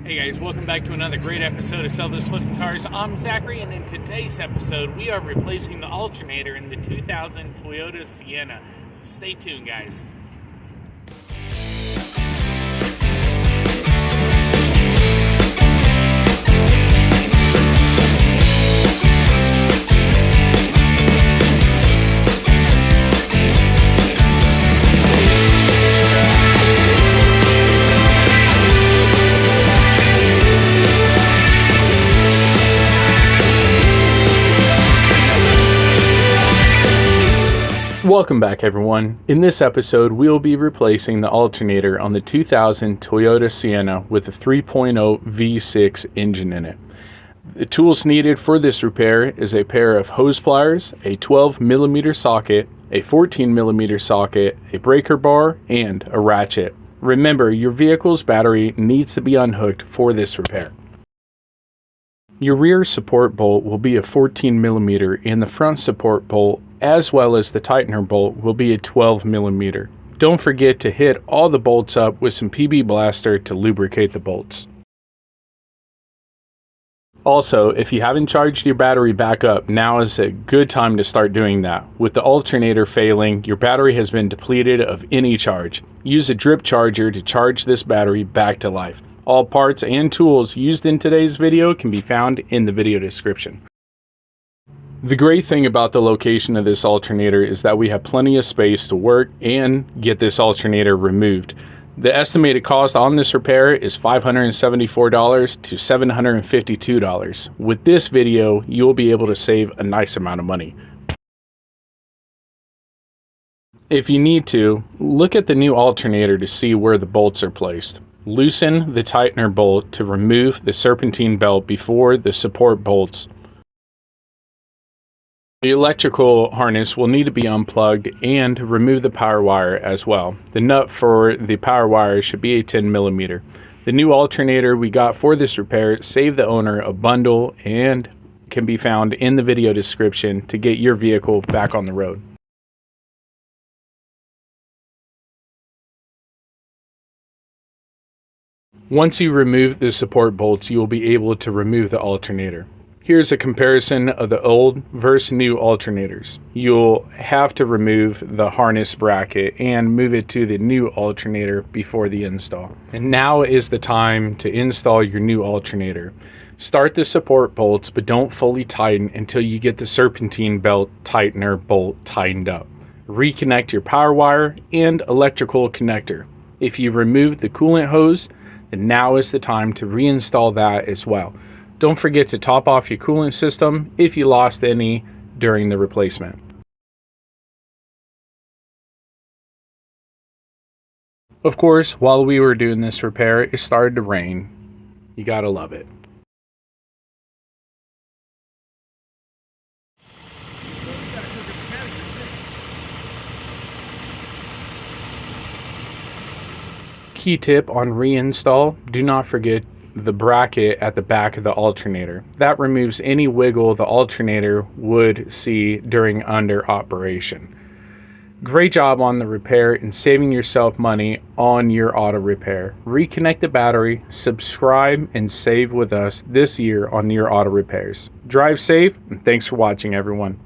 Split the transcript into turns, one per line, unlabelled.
Hey guys, welcome back to another great episode of Sell This Looking Cars. I'm Zachary, and in today's episode, we are replacing the alternator in the 2000 Toyota Sienna. So stay tuned, guys. Welcome back, everyone. In this episode, we'll be replacing the alternator on the 2000 Toyota Sienna with a 3.0 V6 engine in it. The tools needed for this repair is a pair of hose pliers, a 12mm socket, a 14mm socket, a breaker bar, and a ratchet. Remember, your vehicle's battery needs to be unhooked for this repair. Your rear support bolt will be a 14mm and the front support bolt as well as the tightener bolt will be a 12mm. Don't forget to hit all the bolts up with some PB Blaster to lubricate the bolts. Also, if you haven't charged your battery back up, now is a good time to start doing that. With the alternator failing, your battery has been depleted of any charge. Use a drip charger to charge this battery back to life. All parts and tools used in today's video can be found in the video description. The great thing about the location of this alternator is that we have plenty of space to work and get this alternator removed. The estimated cost on this repair is $574 to $752. With this video, you'll be able to save a nice amount of money. If you need to, look at the new alternator to see where the bolts are placed. Loosen the tightener bolt to remove the serpentine belt before the support bolts. The electrical harness will need to be unplugged and remove the power wire as well. The nut for the power wire should be a 10mm. The new alternator we got for this repair saved the owner a bundle and can be found in the video description to get your vehicle back on the road. Once you remove the support bolts, you will be able to remove the alternator. Here's a comparison of the old versus new alternators. You'll have to remove the harness bracket and move it to the new alternator before the install. And now is the time to install your new alternator. Start the support bolts, but don't fully tighten until you get the serpentine belt tightener bolt tightened up. Reconnect your power wire and electrical connector. If you remove the coolant hose, then now is the time to reinstall that as well. Don't forget to top off your coolant system if you lost any during the replacement. Of course, while we were doing this repair, it started to rain. You gotta love it. Key tip on reinstall, do not forget the bracket at the back of the alternator. That removes any wiggle the alternator would see during under operation. Great job on the repair and saving yourself money on your auto repair. Reconnect the battery, subscribe, and save with us this year on your auto repairs. Drive safe, and thanks for watching, everyone.